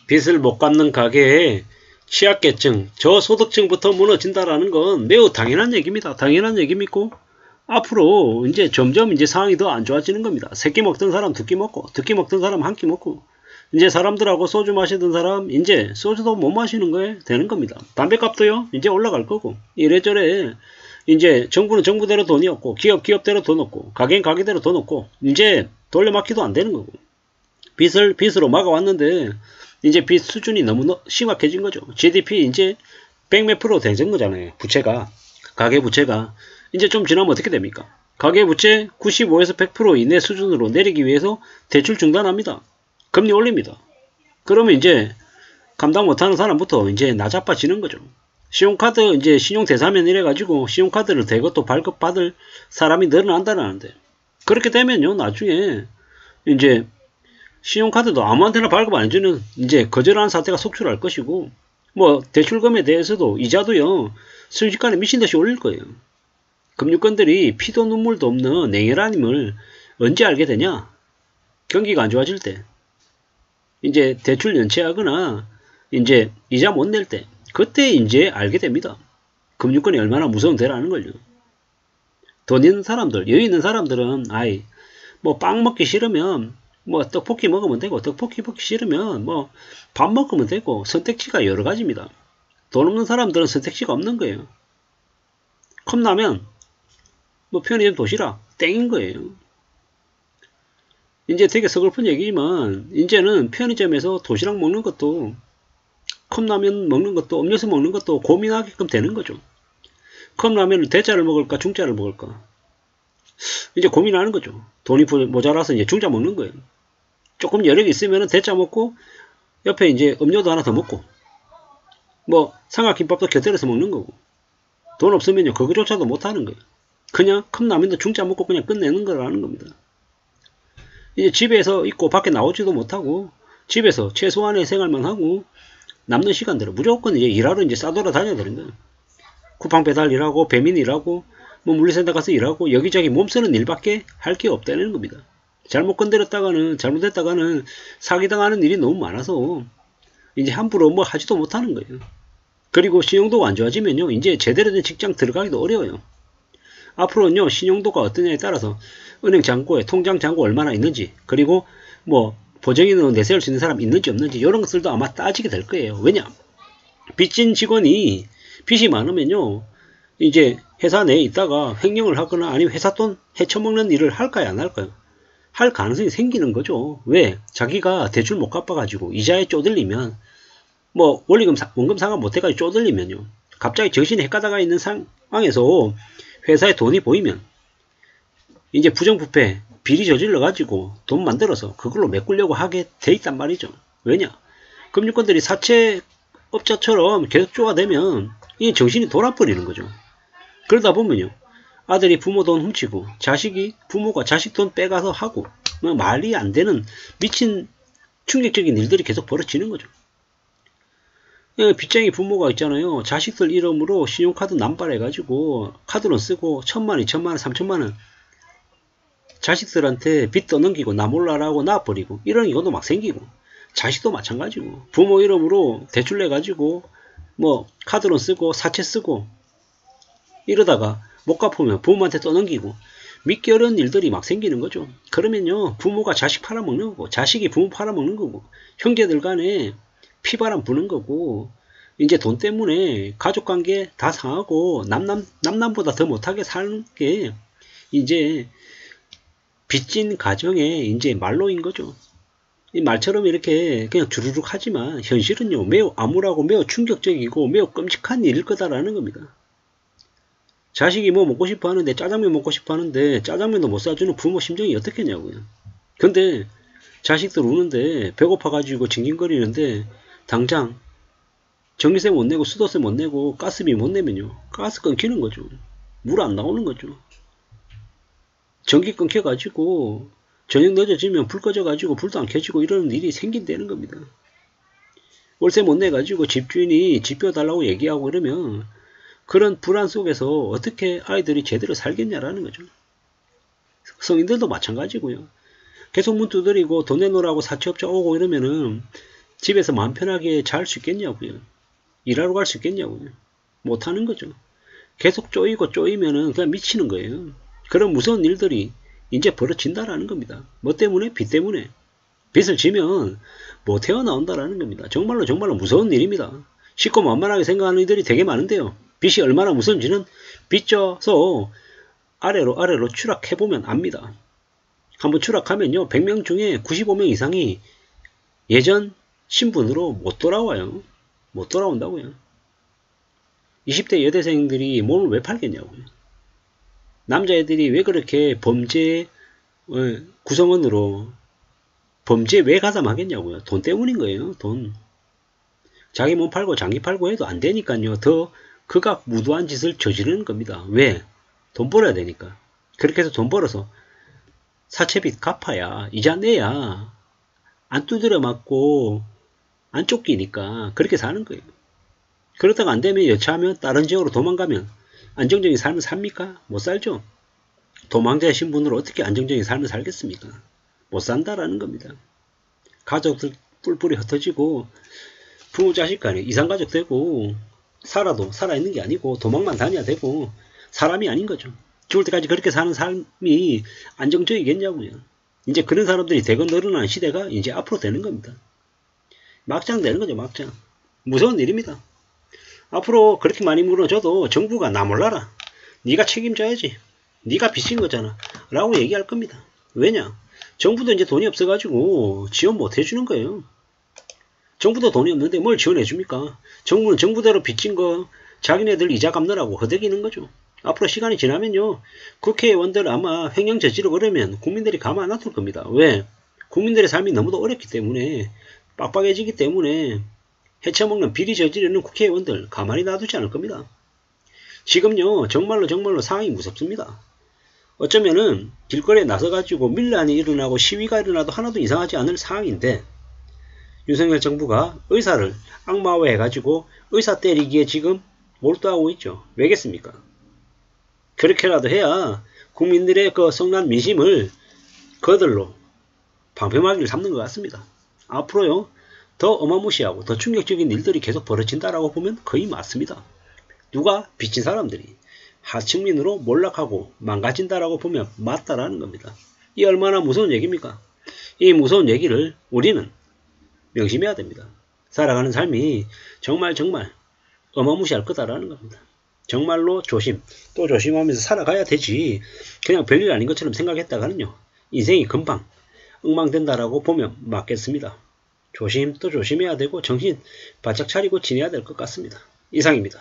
빚을 못 갚는 가계에 취약계층, 저소득층부터 무너진다라는 건 매우 당연한 얘기입니다. 당연한 얘기이고 앞으로 이제 점점 이제 상황이 더 안 좋아지는 겁니다. 세 끼 먹던 사람 두 끼 먹고, 두 끼 먹던 사람 한 끼 먹고, 이제 사람들하고 소주 마시던 사람 이제 소주도 못 마시는 거에 되는 겁니다. 담배값도요 이제 올라갈 거고, 이래저래 이제 정부는 정부대로 돈이 없고, 기업대로 돈 없고, 가게는 가게대로 돈 없고, 이제 돌려막기도 안 되는 거고, 빚을 빚으로 막아왔는데 이제 빚 수준이 너무 심각해진 거죠. GDP 이제 100몇 프로 되는 거잖아요. 부채가, 가계 부채가. 이제 좀 지나면 어떻게 됩니까? 가계 부채 95에서 100% 이내 수준으로 내리기 위해서 대출 중단합니다. 금리 올립니다. 그러면 이제 감당 못하는 사람부터 이제 나자빠지는 거죠. 신용카드 이제 신용대사면 이래가지고 신용카드를 대거 또 발급받을 사람이 늘어난다는데, 그렇게 되면요 나중에 이제 신용카드도 아무한테나 발급 안 해주는 이제 거절하는 사태가 속출할 것이고, 뭐 대출금에 대해서도 이자도요 순식간에 미친듯이 올릴 거예요. 금융권들이 피도 눈물도 없는 냉혈한임을 언제 알게 되냐? 경기가 안 좋아질 때, 이제 대출 연체하거나 이제 이자 못 낼 때, 그때 이제 알게 됩니다. 금융권이 얼마나 무서운 데라는 걸요. 돈 있는 사람들, 여유 있는 사람들은 아이 뭐 빵 먹기 싫으면 뭐 떡볶이 먹으면 되고, 떡볶이 먹기 싫으면 뭐 밥 먹으면 되고, 선택지가 여러 가지입니다. 돈 없는 사람들은 선택지가 없는 거예요. 컵라면, 뭐 편의점 도시락 땡인 거예요. 이제 되게 서글픈 얘기지만 이제는 편의점에서 도시락 먹는 것도, 컵라면 먹는 것도, 음료수 먹는 것도 고민하게끔 되는 거죠. 컵라면을 대자를 먹을까 중자를 먹을까 이제 고민하는 거죠. 돈이 모자라서 이제 중자 먹는 거예요. 조금 여력이 있으면 대자 먹고 옆에 이제 음료도 하나 더 먹고, 뭐 삼각김밥도 곁들여서 먹는 거고, 돈 없으면요 그거조차도 못 하는 거예요. 그냥 컵라면도 중자 먹고 그냥 끝내는 거라는 겁니다. 이제 집에서 있고 밖에 나오지도 못하고 집에서 최소한의 생활만 하고 남는 시간대로 무조건 이제 일하러 이제 싸돌아 다녀야 되는 거예요. 쿠팡 배달 일하고, 배민 일하고, 뭐 물류센터 가서 일하고, 여기저기 몸쓰는 일밖에 할 게 없다는 겁니다. 잘못 건드렸다가는, 잘못했다가는 사기당하는 일이 너무 많아서 이제 함부로 뭐 하지도 못하는 거예요. 그리고 신용도가 안 좋아지면요 이제 제대로 된 직장 들어가기도 어려워요. 앞으로는요 신용도가 어떠냐에 따라서 은행 잔고에 통장 잔고 얼마나 있는지, 그리고 뭐 보정인으로 내세울 수 있는 사람 있는지 없는지 이런 것들도 아마 따지게 될 거예요. 왜냐? 빚진 직원이 빚이 많으면요 이제 회사 내에 있다가 횡령을 하거나 아니면 회사 돈 헤쳐먹는 일을 할까요 안 할까요? 할 가능성이 생기는 거죠. 왜? 자기가 대출 못 갚아가지고 이자에 쪼들리면, 뭐 원금 상환 못해가지고 쪼들리면요 갑자기 정신이 헷가다가 있는 상황에서 회사에 돈이 보이면 이제 부정부패 비리 저질러 가지고 돈 만들어서 그걸로 메꾸려고 하게 돼 있단 말이죠. 왜냐? 금융권들이 사채업자처럼 계속 쪼아대면 이 정신이 돌아버리는 거죠. 그러다 보면요 아들이 부모 돈 훔치고, 자식이 부모가 자식 돈 빼가서 하고, 뭐 말이 안 되는 미친 충격적인 일들이 계속 벌어지는 거죠. 빚쟁이 부모가 있잖아요. 자식들 이름으로 신용카드 남발해가지고 카드론 쓰고 1000만, 2000만, 3000만원 자식들한테 빚 떠넘기고 나 몰라라고 놔버리고, 이런 경우도 막 생기고, 자식도 마찬가지고 부모 이름으로 대출 내가지고 뭐 카드론 쓰고 사채 쓰고 이러다가 못 갚으면 부모한테 떠넘기고, 믿기 어려운 일들이 막 생기는 거죠. 그러면요 부모가 자식 팔아먹는 거고, 자식이 부모 팔아먹는 거고, 형제들 간에 피바람 부는 거고, 이제 돈 때문에 가족관계 다 상하고 남남보다 더 못하게 사는 게 이제 빚진 가정의 이제 말로인 거죠. 이 말처럼 이렇게 그냥 주르륵 하지만 현실은요 매우 암울하고 매우 충격적이고 매우 끔찍한 일일 거다라는 겁니다. 자식이 뭐 먹고 싶어 하는데, 짜장면 먹고 싶어 하는데 짜장면도 못 사주는 부모 심정이 어떻겠냐고요. 근데 자식들 우는데 배고파가지고 징징거리는데 당장 전기세 못 내고 수도세 못 내고 가스비 못 내면요 가스 끊기는 거죠. 물 안 나오는 거죠. 전기 끊겨가지고 저녁 늦어지면 불 꺼져가지고 불도 안 켜지고 이러는 일이 생긴다는 겁니다. 월세 못 내가지고 집주인이 집벼 달라고 얘기하고 이러면 그런 불안 속에서 어떻게 아이들이 제대로 살겠냐라는 거죠. 성인들도 마찬가지고요. 계속 문 두드리고 돈 내놓으라고 사채업자 오고 이러면은 집에서 마음 편하게 잘 수 있겠냐고요. 일하러 갈 수 있겠냐고요. 못하는 거죠. 계속 쪼이고 쪼이면은 그냥 미치는 거예요. 그런 무서운 일들이 이제 벌어진다라는 겁니다. 뭐 때문에? 빚 때문에. 빚을 지면 못 헤어나온다라는 겁니다. 정말로 정말로 무서운 일입니다. 쉽고 만만하게 생각하는 이들이 되게 많은데요. 빚이 얼마나 무서운지는 빚져서 아래로 추락해보면 압니다. 한번 추락하면요. 100명 중에 95명 이상이 예전 신분으로 못 돌아와요. 못 돌아온다고요. 20대 여대생들이 몸을 왜 팔겠냐고요. 남자애들이 왜 그렇게 범죄 구성원으로 범죄에 왜 가담하겠냐고요. 돈 때문인 거예요. 돈. 자기 몸 팔고 장기 팔고 해도 안 되니까요. 더 극악무도한 짓을 저지르는 겁니다. 왜? 돈 벌어야 되니까. 그렇게 해서 돈 벌어서 사채빚 갚아야 이자 내야 안 두드려 맞고 안 쫓기니까 그렇게 사는 거예요. 그러다가 안 되면 여차하면 다른 지역으로 도망가면 안정적인 삶을 삽니까? 못 살죠. 도망자의 신분으로 어떻게 안정적인 삶을 살겠습니까? 못 산다라는 겁니다. 가족들 뿔뿔이 흩어지고 부모 자식 간에 이상가족 되고 살아도 살아있는 게 아니고 도망만 다녀야 되고 사람이 아닌 거죠. 죽을 때까지 그렇게 사는 삶이 안정적이겠냐고요. 이제 그런 사람들이 대거 늘어나는 시대가 이제 앞으로 되는 겁니다. 막장 되는 거죠. 막장. 무서운 일입니다. 앞으로 그렇게 많이 무너져도 정부가 나 몰라라. 네가 책임져야지. 네가 빚진 거잖아. 라고 얘기할 겁니다. 왜냐? 정부도 이제 돈이 없어가지고 지원 못 해주는 거예요. 정부도 돈이 없는데 뭘 지원해 줍니까? 정부는 정부대로 빚진 거 자기네들 이자 갚느라고 허덕이는 거죠. 앞으로 시간이 지나면요. 국회의원들 아마 횡령 저지르고 그러면 국민들이 가만 안 놔둘 겁니다. 왜? 국민들의 삶이 너무도 어렵기 때문에 빡빡해지기 때문에 해쳐먹는 비리 저지르는 국회의원들 가만히 놔두지 않을 겁니다. 지금요. 정말로 상황이 무섭습니다. 어쩌면은 길거리에 나서가지고 밀란이 일어나고 시위가 일어나도 하나도 이상하지 않을 상황인데 윤석열 정부가 의사를 악마화해가지고 의사 때리기에 지금 몰두하고 있죠. 왜겠습니까? 그렇게라도 해야 국민들의 그 성난 민심을 거들로 방패막이를 삼는 것 같습니다. 앞으로요. 더 어마무시하고 더 충격적인 일들이 계속 벌어진다라고 보면 거의 맞습니다. 누가? 빚진 사람들이 하층민으로 몰락하고 망가진다라고 보면 맞다라는 겁니다. 이 얼마나 무서운 얘기입니까? 이 무서운 얘기를 우리는 명심해야 됩니다. 살아가는 삶이 정말 어마무시할 거다라는 겁니다. 정말로 조심 또 조심하면서 살아가야 되지 그냥 별일 아닌 것처럼 생각했다가는요. 인생이 금방 엉망된다라고 보면 맞겠습니다. 조심 또 조심해야 되고 정신 바짝 차리고 지내야 될 것 같습니다. 이상입니다.